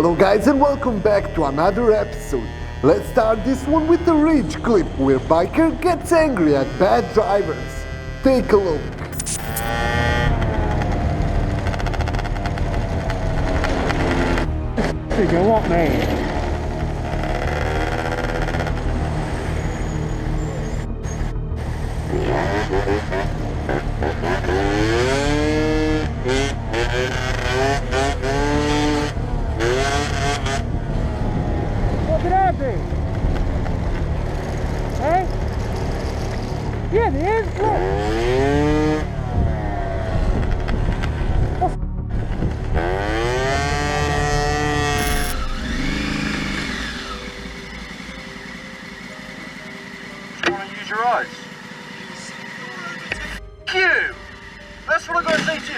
Hello guys and welcome back to another episode. Let's start this one with a rage clip where biker gets angry at bad drivers. Take a look. You want me? What could that be? Hey? Yeah, the is. Look. Use your eyes. You! That's what I gotta say to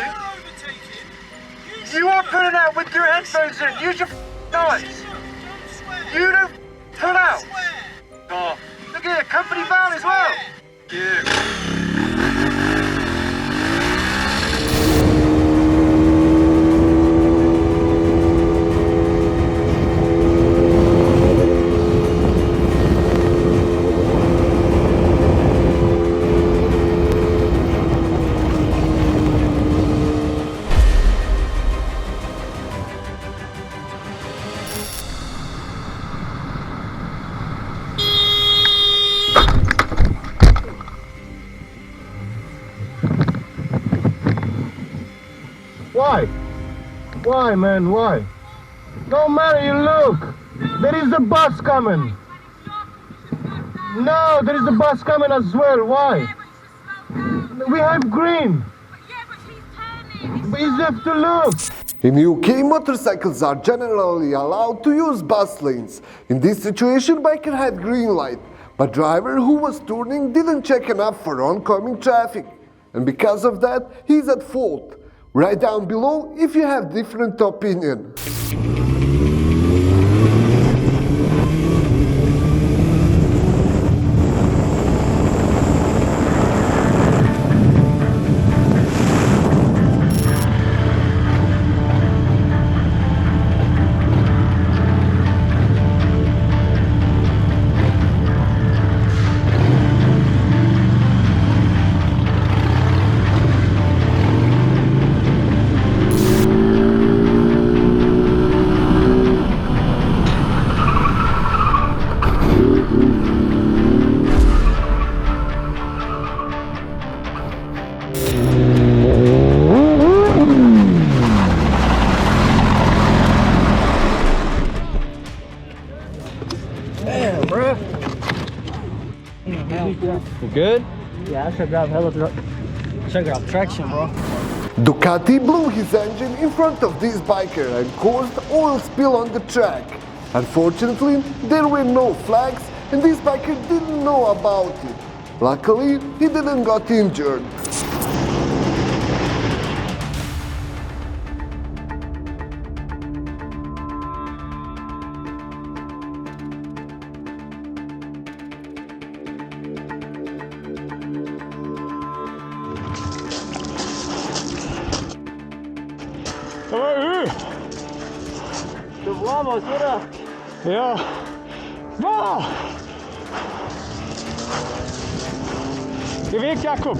you. You are pulling out with your headphones in. Use your eyes. You don't pull out. Oh, look at it, company van as well. You. Why? Why, man? Why? No matter you look. There is a bus coming. No, there is a bus coming as well. Why? We have green. We have to look. In UK, motorcycles are generally allowed to use bus lanes. In this situation, biker had green light, but driver who was turning didn't check enough for oncoming traffic. And because of that, he's at fault. Write down below if you have different opinion. Damn, bro. You good? Yeah, I should grab should grab traction, bro. Ducati blew his engine in front of this biker and caused oil spill on the track. Unfortunately, there were no flags and this biker didn't know about it. Luckily, he didn't got injured. Du vamos, oder? Ja. Wow. Geh weg, Jakob.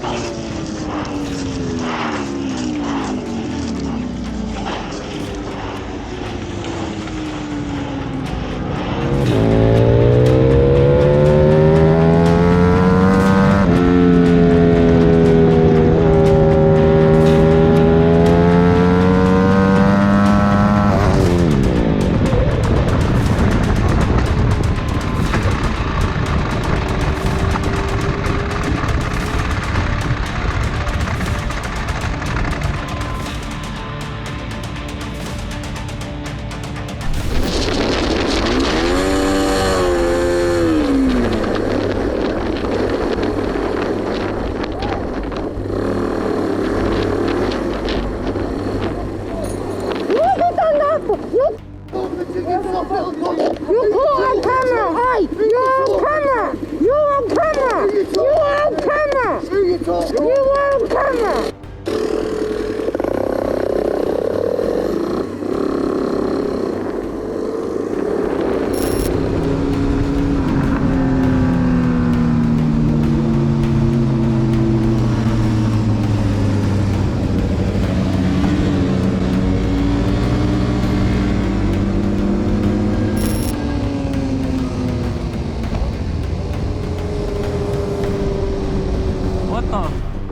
the?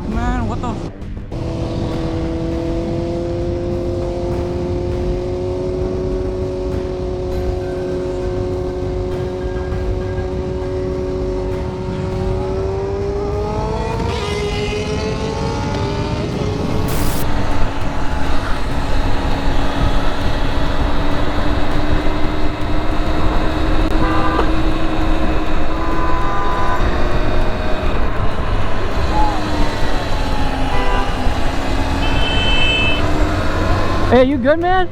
Man, what the? Hey, you good, man?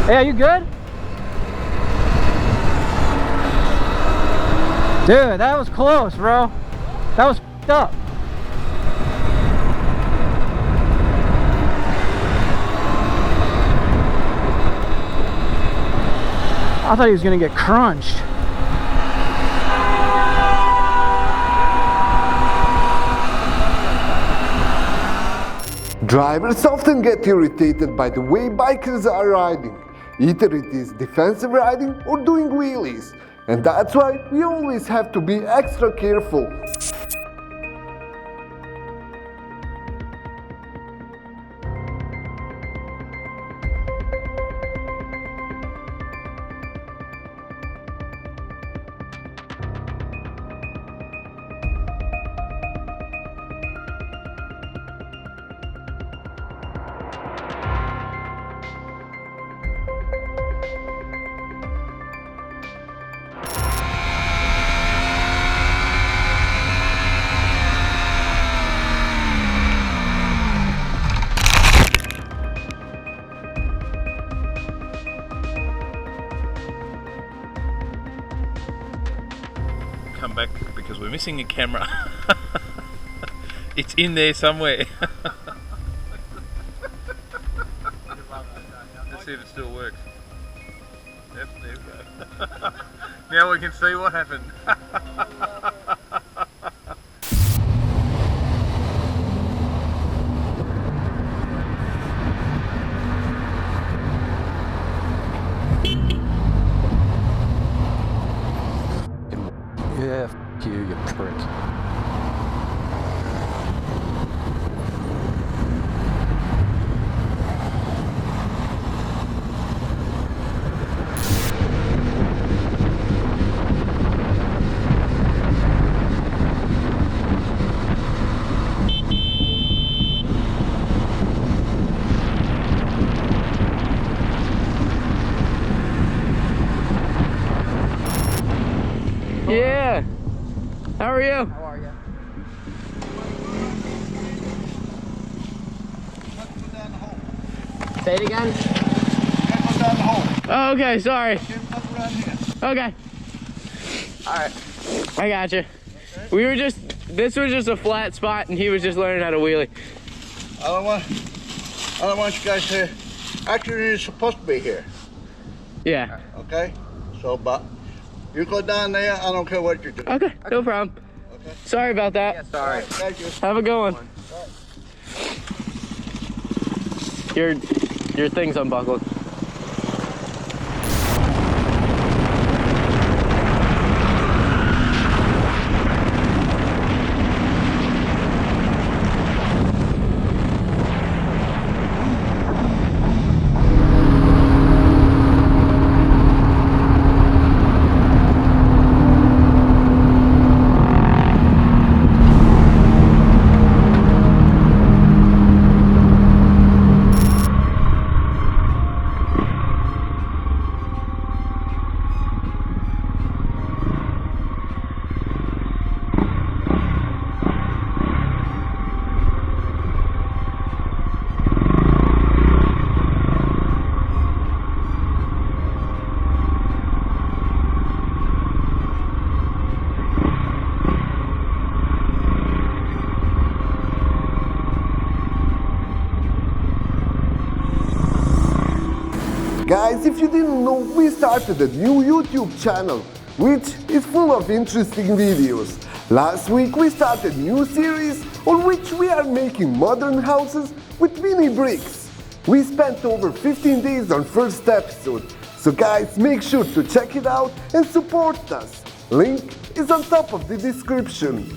Hey, are you good? Dude, that was close, bro. That was f***ed up. I thought he was gonna get crunched. Drivers often get irritated by the way bikers are riding. Either it is defensive riding or doing wheelies. And that's why we always have to be extra careful. Come back because we're missing a camera. It's in there somewhere. Let's see if it still works. Yep, there we go. Now we can see what happened. Yeah, f you, you prick. Yeah. How are you? How are you? Say it again. Oh, okay, sorry. Okay. Alright. I got you. We were just, this was just a flat spot and he was just learning how to wheelie. I don't want you guys to, actually you're supposed to be here, Yeah. okay? So, but you go down there, I don't care what you do. Okay, no problem. Okay. Sorry about that. All right, thank you. Have a good one. Your thing's unbuckled. Guys, if you didn't know, we started a new YouTube channel, which is full of interesting videos. Last week we started a new series on which we are making modern houses with mini bricks. We spent over 15 days on first episode, so guys, make sure to check it out and support us. Link is on top of the description.